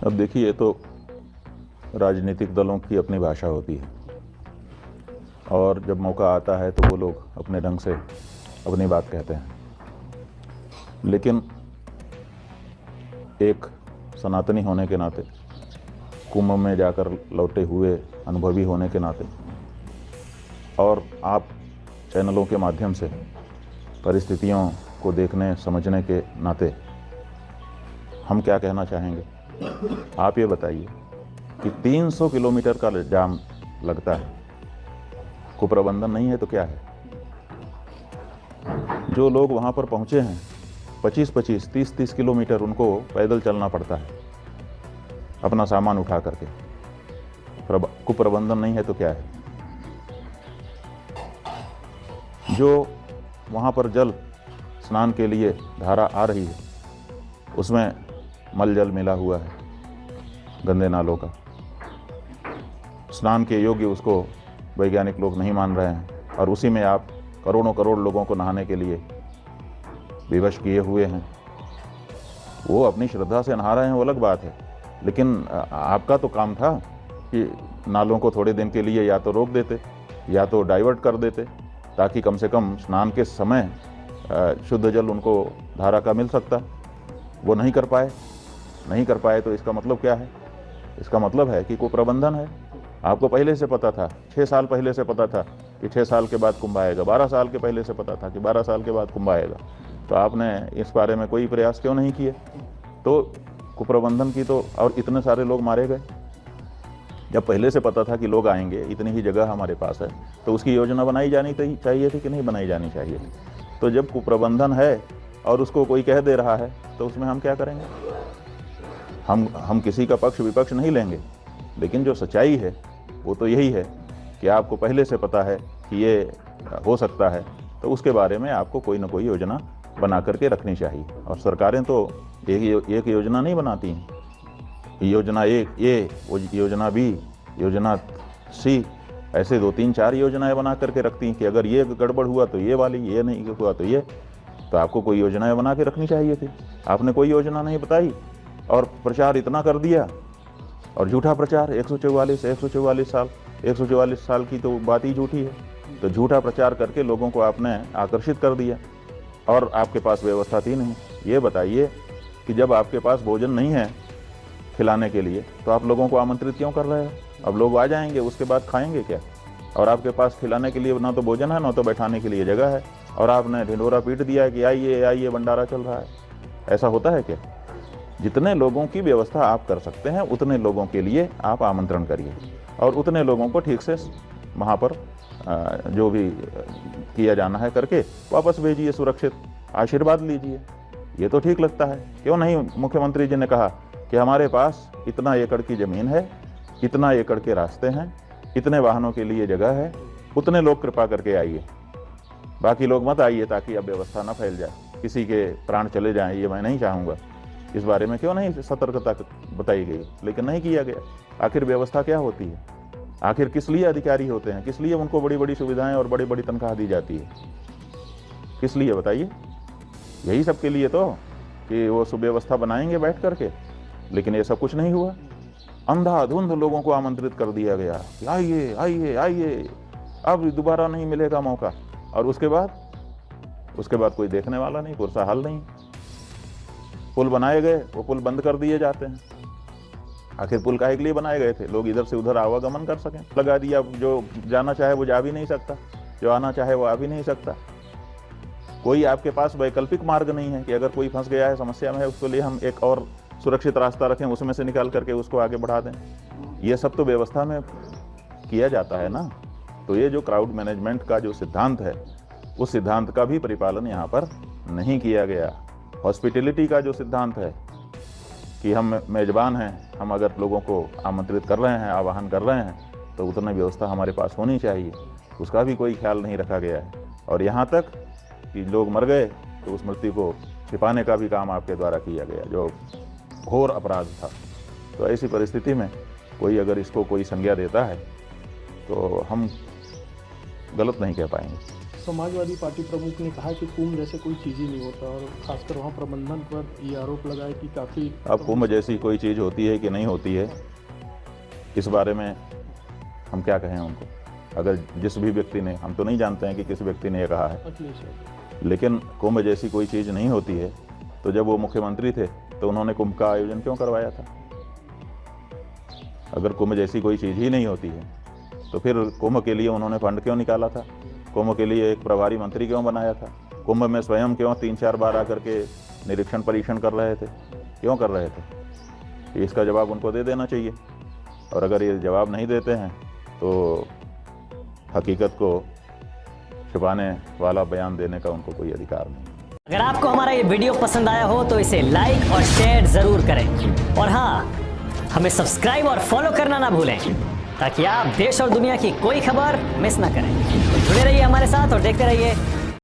अब देखिए, ये तो राजनीतिक दलों की अपनी भाषा होती है और जब मौका आता है तो वो लोग अपने ढंग से अपनी बात कहते हैं। लेकिन एक सनातनी होने के नाते, कुंभ में जाकर लौटे हुए अनुभवी होने के नाते और आप चैनलों के माध्यम से परिस्थितियों को देखने समझने के नाते हम क्या कहना चाहेंगे। आप ये बताइए कि 300 किलोमीटर का जाम लगता है, कुप्रबंधन नहीं है तो क्या है? जो लोग वहाँ पर पहुँचे हैं 25-25, 30-30 किलोमीटर उनको पैदल चलना पड़ता है अपना सामान उठा करके। कुप्रबंधन नहीं है तो क्या है? जो वहाँ पर जल स्नान के लिए धारा आ रही है उसमें मल जल मिला हुआ है, गंदे नालों का, स्नान के योग्य उसको वैज्ञानिक लोग नहीं मान रहे हैं और उसी में आप करोड़ों करोड़ लोगों को नहाने के लिए विवश किए हुए हैं। वो अपनी श्रद्धा से नहा रहे हैं, वो अलग बात है, लेकिन आपका तो काम था कि नालों को थोड़े दिन के लिए या तो रोक देते या तो डाइवर्ट कर देते, ताकि कम से कम स्नान के समय शुद्ध जल उनको धारा का मिल सकता। वो नहीं कर पाए तो इसका मतलब क्या है? इसका मतलब है कि कुप्रबंधन है। आपको पहले से पता था, 6 साल पहले से पता था कि 6 साल के बाद कुंभ आएगा, 12 साल के पहले से पता था कि 12 साल के बाद कुंभ आएगा, तो आपने इस बारे में कोई प्रयास क्यों नहीं किए? तो कुप्रबंधन की तो, और इतने सारे लोग मारे गए। जब पहले से पता था कि लोग आएंगे, इतनी ही जगह हमारे पास है, तो उसकी योजना बनाई जानी चाहिए थी कि नहीं बनाई जानी चाहिए थी? तो जब कुप्रबंधन है और उसको कोई कह दे रहा है तो उसमें हम क्या करेंगे? हम किसी का पक्ष विपक्ष नहीं लेंगे, लेकिन जो सच्चाई है वो तो यही है कि आपको पहले से पता है कि ये हो सकता है, तो उसके बारे में आपको कोई ना कोई योजना बना करके रखनी चाहिए। और सरकारें तो एक योजना नहीं बनाती हैं, योजना एक ए, योजना बी, योजना सी, ऐसे 2-3-4 योजनाएं बना करके रखती हैं कि अगर ये गड़बड़ हुआ तो ये वाली, ये नहीं हुआ तो ये। तो आपको कोई योजनाएं बना के रखनी चाहिए थी। आपने कोई योजना नहीं बताई और प्रचार इतना कर दिया, और झूठा प्रचार। 144 साल की तो बात ही झूठी है। तो झूठा प्रचार करके लोगों को आपने आकर्षित कर दिया और आपके पास व्यवस्था थी नहीं। ये बताइए कि जब आपके पास भोजन नहीं है खिलाने के लिए तो आप लोगों को आमंत्रित क्यों कर रहे हो? अब लोग आ जाएंगे, उसके बाद खाएंगे क्या? और आपके पास खिलाने के लिए ना तो भोजन है, ना तो बैठाने के लिए जगह है, और आपने ढिंढोरा पीट दिया कि आइए आइए भंडारा चल रहा है। ऐसा होता है क्या? जितने लोगों की व्यवस्था आप कर सकते हैं उतने लोगों के लिए आप आमंत्रण करिए और उतने लोगों को ठीक से वहाँ पर जो भी किया जाना है करके वापस भेजिए, सुरक्षित आशीर्वाद लीजिए। ये तो ठीक लगता है। क्यों नहीं? मुख्यमंत्री जी ने कहा कि हमारे पास इतना एकड़ की ज़मीन है, इतना एकड़ के रास्ते हैं, इतने वाहनों के लिए जगह है, उतने लोग कृपा करके आइए, बाकी लोग मत आइए ताकि अब व्यवस्था न फैल जाए, किसी के प्राण चले जाएं, ये मैं नहीं चाहूँगा। इस बारे में क्यों नहीं सतर्कता बताई गई? लेकिन नहीं किया गया। आखिर व्यवस्था क्या होती है? आखिर किस लिए अधिकारी होते हैं? किस लिए उनको बड़ी बड़ी सुविधाएं और बड़ी बड़ी तनख्वाह दी जाती है? किस लिए बताइए? यही सब के लिए तो, कि वो सुव्यवस्था बनाएंगे बैठ करके। लेकिन ये सब कुछ नहीं हुआ। अंधाधुंध लोगों को आमंत्रित कर दिया गया कि आइए आइए आइए, अब दोबारा नहीं मिलेगा मौका। और उसके बाद कोई देखने वाला नहीं, पुरसा हाल नहीं। पुल बनाए गए, वो पुल बंद कर दिए जाते हैं। आखिर पुल काहे के लिए बनाए गए थे? लोग इधर से उधर आवागमन कर सकें। लगा दिया, जो जाना चाहे वो जा भी नहीं सकता, जो आना चाहे वो आ भी नहीं सकता। कोई आपके पास वैकल्पिक मार्ग नहीं है कि अगर कोई फंस गया है, समस्या में है, उसके लिए हम एक और सुरक्षित रास्ता रखें, उसमें से निकाल करके उसको आगे बढ़ा दें। ये सब तो व्यवस्था में किया जाता है ना। तो ये जो क्राउड मैनेजमेंट का जो सिद्धांत है, उस सिद्धांत का भी परिपालन यहाँ पर नहीं किया गया। हॉस्पिटलिटी का जो सिद्धांत है कि हम मेजबान हैं, हम अगर लोगों को आमंत्रित कर रहे हैं, आवाहन कर रहे हैं, तो उतनी व्यवस्था हमारे पास होनी चाहिए, उसका भी कोई ख्याल नहीं रखा गया है। और यहाँ तक कि लोग मर गए तो उस मृत्यु को छिपाने का भी काम आपके द्वारा किया गया, जो घोर अपराध था। तो ऐसी परिस्थिति में कोई अगर इसको कोई संज्ञा देता है तो हम गलत नहीं कह पाएंगे। समाजवादी पार्टी प्रमुख ने कहा कि कुंभ जैसे कोई चीज़ ही नहीं होता और खासकर वहाँ प्रबंधन पर ये आरोप लगाया कि काफ़ी अब कुंभ जैसी कोई चीज़ होती है कि नहीं होती है, इस बारे में हम क्या कहें उनको। अगर जिस भी व्यक्ति ने, हम तो नहीं जानते हैं कि किस व्यक्ति ने ये कहा है, लेकिन कुंभ जैसी कोई चीज़ नहीं होती है तो जब वो मुख्यमंत्री थे तो उन्होंने कुंभ का आयोजन क्यों करवाया था? अगर कुंभ जैसी कोई चीज़ ही नहीं होती है तो फिर कुंभ के लिए उन्होंने फंड क्यों निकाला था? कुंभ के लिए एक प्रभारी मंत्री क्यों बनाया था? कुंभ में स्वयं क्यों 3-4 बार आकर के निरीक्षण परीक्षण कर रहे थे? क्यों कर रहे थे? इसका जवाब उनको दे देना चाहिए। और अगर ये जवाब नहीं देते हैं तो हकीकत को छुपाने वाला बयान देने का उनको कोई अधिकार नहीं। अगर आपको हमारा ये वीडियो पसंद आया हो तो इसे लाइक और शेयर जरूर करें, और हाँ, हमें सब्सक्राइब और फॉलो करना ना भूलें ताकि आप देश और दुनिया की कोई खबर मिस ना करें। तो जुड़े रहिए हमारे साथ और देखते रहिए